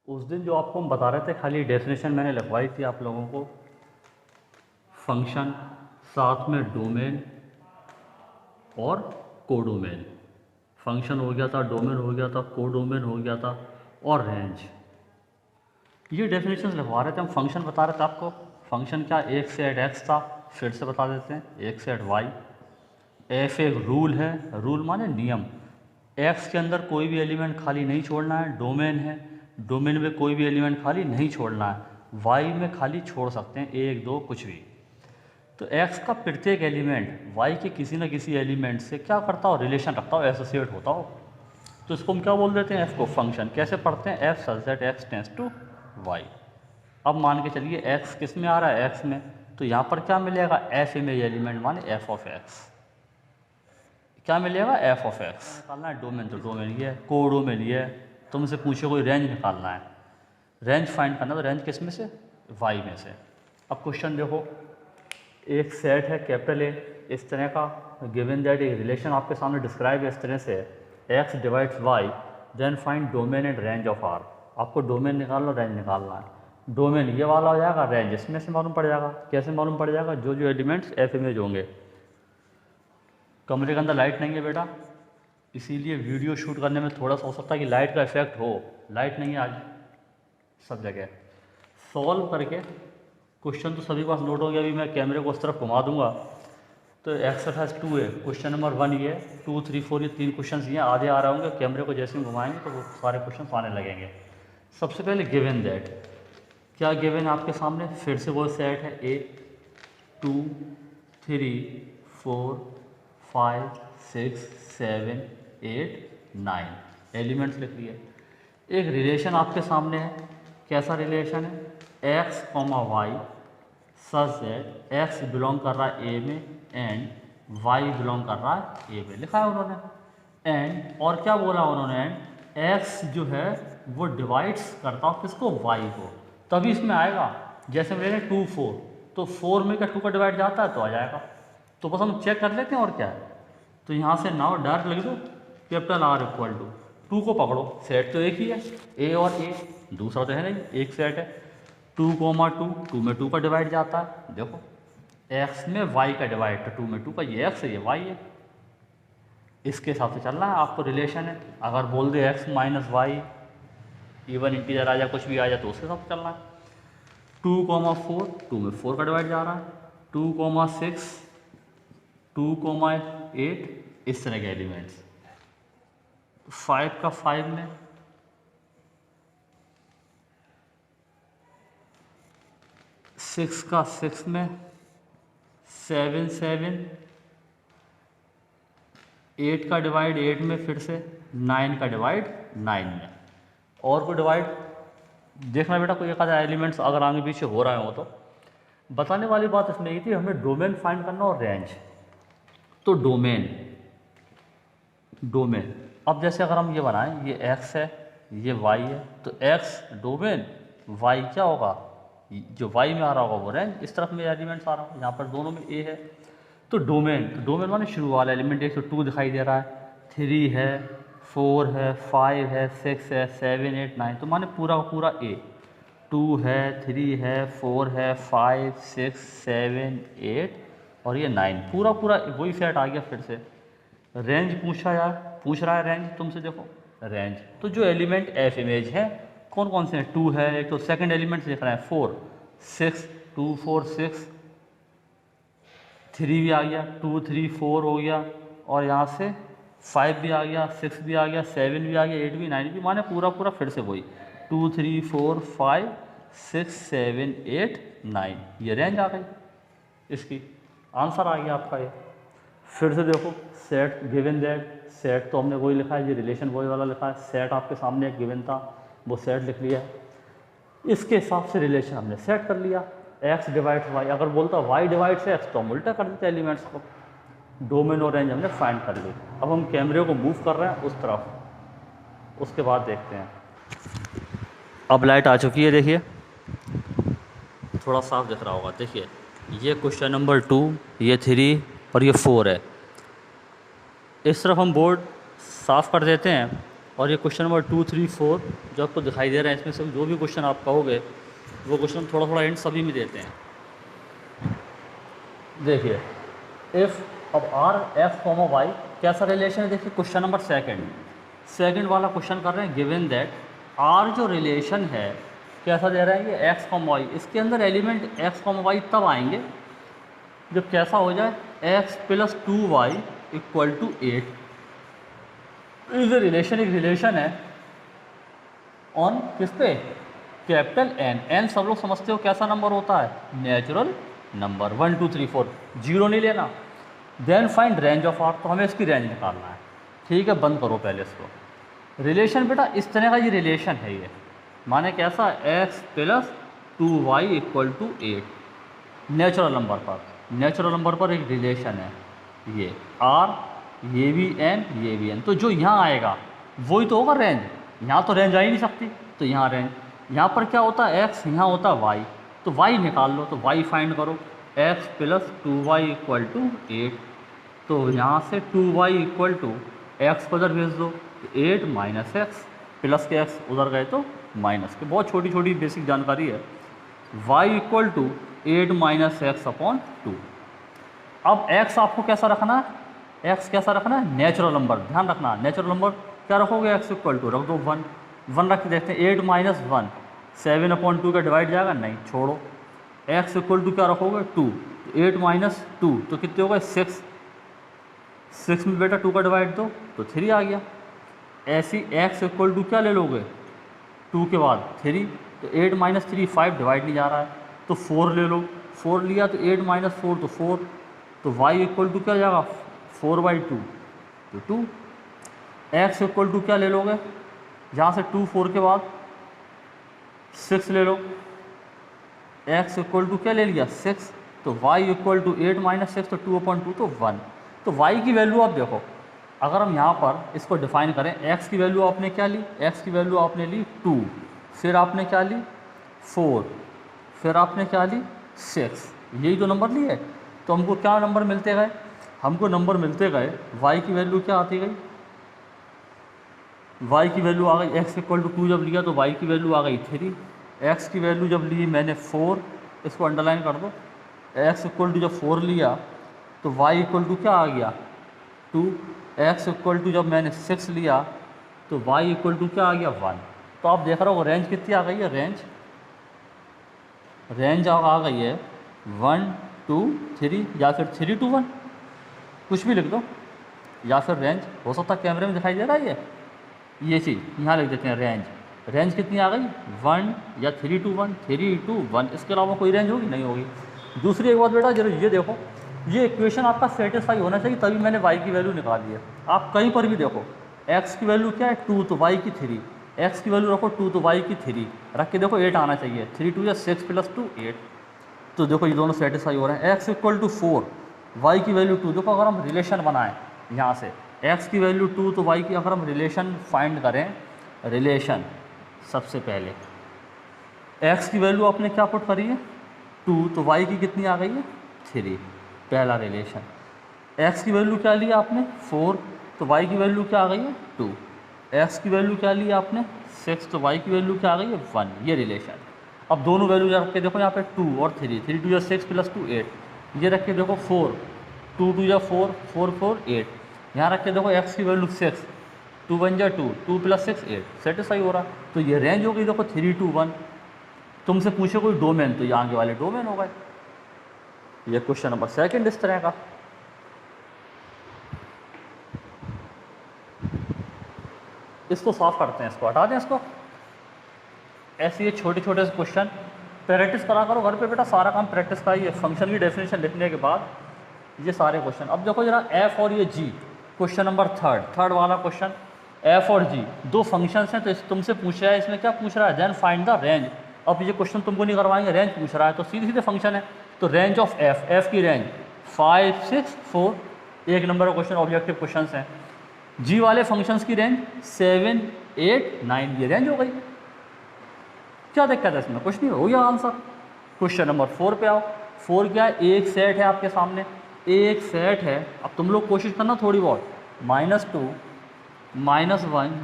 उस दिन जो आपको हम बता रहे थे, खाली डेफिनेशन मैंने लिखवाई थी आप लोगों को, फंक्शन, साथ में डोमेन और कोडोमेन। फंक्शन हो गया था, डोमेन हो गया था, कोडोमेन हो गया था और रेंज। ये डेफिनेशन लिखवा रहे थे हम। फंक्शन बता रहे थे आपको, फंक्शन क्या, एक सेट एक्स था, फिर से बता देते हैं, एक सेट वाई। एफ एक रूल है, रूल माने नियम। एक्स के अंदर कोई भी एलिमेंट खाली नहीं छोड़ना है। डोमेन है, डोमेन में कोई भी एलिमेंट खाली नहीं छोड़ना है। वाई में खाली छोड़ सकते हैं, एक दो कुछ भी। तो एक्स का प्रत्येक एलिमेंट वाई के किसी न किसी एलिमेंट से क्या करता हो, रिलेशन रखता हो, एसोसिएट होता हो। तो इसको हम क्या बोल देते हैं, एफ को फंक्शन। कैसे पढ़ते हैं, F such that X tends to Y. अब मान के चलिए एक्स किस में आ रहा है, एक्स में, तो यहाँ पर क्या मिलेगा, एफ इमेज एलिमेंट माने एफ ऑफ एक्स। क्या मिलेगा, एफ ऑफ एक्स। निकालना है डोमेन, तो डोमेन ये है, कोडोमेन ये है। तुमसे पूछे कोई रेंज निकालना है, रेंज फाइंड करना, तो रेंज किस में से, वाई में से। अब क्वेश्चन देखो, एक सेट है कैपिटल ए इस तरह का, गिवन दैट एक रिलेशन आपके सामने डिस्क्राइब है इस तरह से, X divides Y, then find domain and range of R. आपको डोमेन निकालना, रेंज निकालना है। डोमेन ये वाला हो जाएगा, रेंज इसमें से मालूम पड़ जाएगा। कैसे मालूम पड़ जाएगा, जो जो एलिमेंट्स एफ इमेज होंगे। कमरे के अंदर लाइट नहीं है बेटा, इसीलिए वीडियो शूट करने में थोड़ा सा हो सकता है कि लाइट का इफेक्ट हो। लाइट नहीं है आज सब जगह। सॉल्व करके क्वेश्चन तो सभी पास नोट हो गया। अभी मैं कैमरे को उस तरफ घुमा दूंगा तो एक्सरसाइज 2 है, क्वेश्चन नंबर 1 ये, 2, 3, 4 ये 3 क्वेश्चन ये आधे आ रहे होंगे। कैमरे को जैसे ही घुमाएंगे तो वो सारे क्वेश्चन आने लगेंगे। सबसे पहले गिवन दैट, क्या गिवन है आपके सामने, फिर से वो सेट है ए 2, 3, 4, 5, 6, 7, 8, 9 एलिमेंट्स लिख लिए। एक रिलेशन आपके सामने है, कैसा रिलेशन है, X comma Y such that X belong कर रहा है ए में एंड वाई बिलोंग कर रहा है ए में, लिखा है उन्होंने। एंड और क्या बोला उन्होंने, एंड एक्स जो है वो डिवाइड्स करता हो किसको, वाई को। तभी इसमें आएगा। जैसे मेरे 2, 4, तो 4 में क्या 2 का डिवाइड जाता है तो आ जाएगा। तो बस हम चेक कर लेते हैं और क्या है। तो यहाँ से नाउ डायरेक्ट लिख दो, कैपिटल आर इक्वल टू 2 को पकड़ो, सेट तो एक ही है, ए और ए, दूसरा तो है नहीं, एक सेट है। 2, 2 में 2 का डिवाइड जाता है। देखो x में y का डिवाइड, तो 2 में 2 का, ये x है ये y है। इसके हिसाब से चलना है आपको, रिलेशन है। अगर बोल दे x minus y, even integer आ जाए, कुछ भी आ जाए, तो उसके हिसाब से चलना है। 2, 4, 2 में 4 का डिवाइड जा रहा है। 2, 6, 2, 8, इस तरह के एलिमेंट्स। 5 का 5 में, 6 का 6 में, 7, 7, 8 का डिवाइड 8 में, फिर से 9 का डिवाइड 9 में। और कोई डिवाइड देखना बेटा, कोई एक आधा एलिमेंट्स अगर आगे पीछे हो रहे हो तो। बताने वाली बात इसमें ये थी, हमें डोमेन फाइंड करना और रेंज। तो डोमेन, डोमेन अब जैसे अगर हम ये बनाएं, ये x है, ये y है, तो x डोमेन, y क्या होगा, जो y में आ रहा होगा वो रेंज। इस तरफ में एलिमेंट्स आ रहा होगा, यहाँ पर दोनों में a है। तो डोमेन, डोमेन माने शुरू वाला एलिमेंट। एक तो 2 दिखाई दे रहा है, 3 है, 4 है, 5 है, 6 है, 7, 8, 9, तो माने पूरा का पूरा a। 2 है, 3 है, 4 है, 5, 6, 7, 8 और ये 9, पूरा पूरा वही सेट आ गया। फिर से रेंज पूछ रहा है रेंज तुमसे। देखो रेंज, तो जो एलिमेंट एफ इमेज है कौन कौन से हैं, 2 है, एक तो सेकंड एलिमेंट देख रहा है 4, 6, 2, 4, 6, 3 भी आ गया, 2, 3, 4 हो गया, और यहाँ से 5 भी आ गया, 6 भी आ गया, 7 भी आ गया, 8 भी, 9 भी, माने पूरा पूरा फिर से वही 2, 3, 4, 5, 6, 7, 8, 9, ये रेंज आ गई इसकी। आंसर आ गया आपका ये। फिर से देखो सेट, गिवन दैट, सेट तो हमने वही लिखा है, ये रिलेशन वही वाला लिखा है। सेट आपके सामने एक गिवन था, वो सेट लिख लिया। इसके हिसाब से रिलेशन हमने सेट कर लिया, x डिवाइड्स y। अगर बोलता y डिवाइड्स x तो हम उल्टा कर देते एलिमेंट्स को। डोमेन और रेंज हमने फाइंड कर ली। अब हम कैमरे को मूव कर रहे हैं उस तरफ, उसके बाद देखते हैं। अब लाइट आ चुकी है, देखिए थोड़ा साफ दिख रहा होगा। देखिए ये क्वेश्चन नंबर 2, ये 3 और ये 4 है। इस तरफ हम बोर्ड साफ़ कर देते हैं और ये क्वेश्चन नंबर 2, 3, 4 जो आपको दिखाई दे रहा है, इसमें से जो भी क्वेश्चन आप कहोगे वो क्वेश्चन थोड़ा थोड़ा हिंट सभी में देते हैं। देखिए इफ़ अब आर एफ कॉमा वाई कैसा रिलेशन है, देखिए क्वेश्चन नंबर सेकंड वाला क्वेश्चन कर रहे हैं। गिवन दैट आर जो रिलेशन है कैसा दे रहा है, ये एक्स कॉमा वाई, इसके अंदर एलिमेंट एक्स कॉमा वाई तब आएंगे जब कैसा हो जाए x + 2y = 8। इज रिलेशन एक रिलेशन है ऑन किस पे, कैपिटल एन। एन सब लोग समझते हो कैसा नंबर होता है, नेचुरल नंबर। 1 2 3 4, जीरो नहीं लेना। Then find range of R, तो हमें इसकी रेंज निकालना है। ठीक है, बंद करो पहले इसको। रिलेशन बेटा इस तरह का ये रिलेशन है, ये माने कैसा, x + 2y = 8 नेचुरल नंबर पर एक रिलेशन है, ये आर, ये भी एन, ये भी एन। तो जो यहाँ आएगा वही तो होगा रेंज, यहाँ तो रेंज आ ही नहीं सकती, तो यहाँ रेंज, यहाँ पर क्या होता है x, यहाँ होता है y, तो y निकाल लो, तो y फाइंड करो, x + 2y = 8। तो यहाँ से 2y = x को उधर भेज दो, 8 - x, प्लस के x उधर गए तो माइनस के। बहुत छोटी छोटी बेसिक जानकारी है। y = 8 - x/2। अब x आपको कैसा रखना है, x कैसा रखना है, नेचुरल नंबर। ध्यान रखना, नेचुरल नंबर क्या रखोगे, x = रख दो 1 रख के देखते हैं। 8 - 1 7/2 का डिवाइड जाएगा, नहीं छोड़ो। x = क्या रखोगे, 2, 8 - 2 तो कितने हो गए, 6 में बेटा 2 का डिवाइड दो तो 3 आ गया। ऐसी x = क्या ले लोगे, 2 के बाद 3, तो 8 - 3 5 डिवाइड नहीं जा रहा है, तो 4 ले लो। 4 लिया तो 8 - 4 तो 4, तो y = क्या जाएगा, 4/2 तो 2। x = क्या ले लोगे, यहाँ से 2 4 के बाद 6 ले लो। x = क्या ले लिया, 6, तो y = 8 - 6 तो 2/2 तो 1। तो y की वैल्यू आप देखो, अगर हम यहाँ पर इसको डिफाइन करें, x की वैल्यू आपने क्या ली, x की वैल्यू आपने ली 2, फिर आपने क्या ली 4, फिर आपने क्या ली 6, यही तो नंबर लिए। तो हमको क्या नंबर मिलते गए, हमको नंबर मिलते गए, y की वैल्यू क्या आती गई, y की वैल्यू आ गई, x = 2 जब लिया तो y की वैल्यू आ गई 3, x की वैल्यू जब ली मैंने 4, इसको अंडरलाइन कर दो। x = जब 4 लिया तो y = क्या आ गया 2, x = जब मैंने 6 लिया तो y = क्या आ गया 1। तो आप देख रहे हो रेंज कितनी आ गई है, रेंज आ गई है 1 2 3 या फिर 3 2 1, कुछ भी लिख दो, या फिर रेंज हो सकता है कैमरे में दिखाई दे रहा है ये चीज़, यहाँ लिख देते हैं रेंज कितनी आ गई 1 या 3 2 1, 3 2 1, इसके अलावा कोई रेंज होगी, नहीं होगी। दूसरी एक बात बेटा जरूर ये देखो, ये इक्वेशन आपका सेटिस्फाई होना चाहिए, तभी मैंने y की वैल्यू निकाली है। आप कहीं पर भी देखो, x की वैल्यू क्या है 2 तो y की 3, x की वैल्यू रखो 2 तो y की 3 रख के देखो 8 आना चाहिए, 3 2 या 6 + 2 8। तो देखो ये दोनों सेटिस्फाई हो रहे हैं। x = 4, y की वैल्यू 2। देखो अगर हम रिलेशन बनाएं यहाँ से, x की वैल्यू 2 तो y की, अगर हम रिलेशन फाइंड करें, रिलेशन सबसे पहले x की वैल्यू आपने क्या पुट करी है 2, तो y की कितनी आ गई है 3, पहला रिलेशन। x की वैल्यू क्या ली आपने 4, तो y की वैल्यू क्या आ गई है 2, x की वैल्यू क्या ली आपने 6, तो y की वैल्यू क्या आ गई है 1, ये रिलेशन। अब दोनों वैल्यू रख के देखो यहाँ पे 2 और 3, 3 2 या 6 + 2 8, ये रख के देखो 4, 2 2 या 4, 4 4 8, यहाँ रख के देखो x की वैल्यू 6, 2 1 या 2, 2 + 6 8, सेटिस्फाई हो रहा। तो ये रेंज हो गई देखो 3 2 1। तुमसे पूछे कोई डोमेन, तो ये आगे वाले डोमेन हो गए। ये क्वेश्चन नंबर सेकंड इस तरह का। इसको सॉल्व करते हैं, इसको हटा दें इसको। ऐसे ये छोटे छोटे से क्वेश्चन प्रैक्टिस करा करो घर पे बेटा, सारा काम प्रैक्टिस का ही है। फंक्शन की डेफिनेशन लिखने के बाद ये सारे क्वेश्चन। अब देखो जरा एफ और ये जी, क्वेश्चन नंबर थर्ड वाला क्वेश्चन, एफ और जी दो फंक्शंस हैं, तो तुमसे पूछ रहा है, इसमें क्या पूछ रहा है, देन फाइंड द रेंज। अब ये क्वेश्चन तुमको नहीं करवाएंगे, रेंज पूछ रहा है, तो सीधे सीधे फंक्शन है, तो रेंज ऑफ एफ की रेंज 5 6 4, एक नंबर का क्वेश्चन, ऑब्जेक्टिव क्वेश्चन हैं। जी वाले फंक्शंस की रेंज 7 8 9, ये रेंज हो गई। क्या दिक्कत है इसमें, कुछ नहीं, हो गया आंसर। क्वेश्चन नंबर 4 पे आओ। 4 क्या है, एक सेट है आपके सामने, एक सेट है। अब तुम लोग कोशिश करना थोड़ी बहुत, -2 -1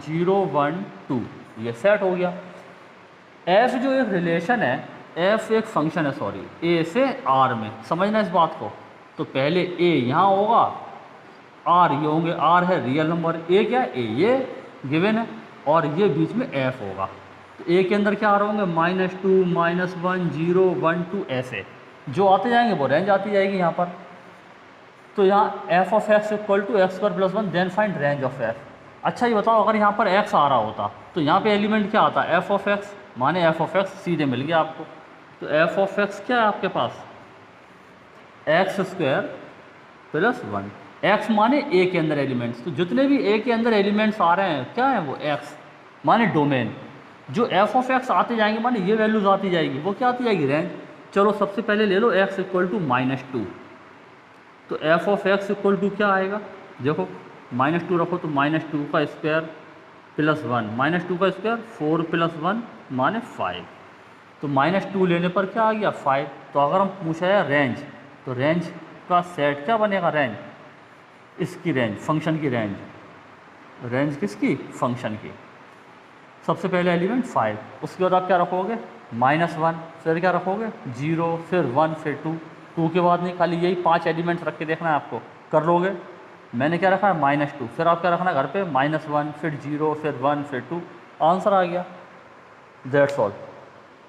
0 1 2, ये सेट हो गया। एफ जो एक रिलेशन है, एफ एक फंक्शन है, सॉरी, ए से आर में, समझना इस बात को। तो पहले ए यहाँ होगा, आर ये होंगे, आर है रियल नंबर, ए क्या है, ए ये गिवन है, और ये बीच में एफ होगा। तो ए के अंदर क्या आ रहे होंगे, -2 -1 0 1 2, ऐसे जो आते जाएंगे वो रेंज आती जाएगी यहाँ पर। तो यहाँ F of X equal to X square plus 1, then find range of F. अच्छा ये बताओ, अगर यहाँ पर एक्स आ रहा होता तो यहाँ पे एलिमेंट क्या आता, एफ ऑफ एक्स, माने एफ ऑफ एक्स सीधे मिल गया आपको। तो एफ ऑफ एक्स क्या है आपके पास, एक्स स्क्वायर प्लस 1, एक्स माने ए के अंदर एलिमेंट्स, तो जितने भी ए के अंदर एलिमेंट्स आ रहे हैं क्या है वो एक्स, माने डोमेन। जो एफ ऑफ एक्स आते जाएंगे माने ये वैल्यूज आती जाएगी, वो क्या आती जाएगी, रेंज। चलो सबसे पहले ले लो एक्स इक्वल टू -2, तो F of X equal to क्या आएगा, देखो -2 रखो तो -2 का स्क्वायर प्लस 1, -2 का स्क्वायर 4 प्लस 1 माने 5, तो -2 लेने पर क्या आ गया 5। तो अगर हम पूछा है रेंज, तो रेंज का सेट क्या बनेगा, रेंज, इसकी रेंज, फंक्शन की रेंज, रेंज किसकी, फंक्शन की। सबसे पहले एलिमेंट 5, उसके बाद आप क्या रखोगे, -1, फिर क्या रखोगे 0, फिर 1, फिर 2 के बाद नहीं, खाली यही 5 एलिमेंट्स रख के देखना है आपको, कर लोगे। मैंने क्या रखा है -2, फिर आप क्या रखना है घर पे, -1, फिर 0, फिर 1, फिर 2, आंसर आ गया। That's all.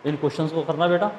इन क्वेश्चंस को करना बेटा।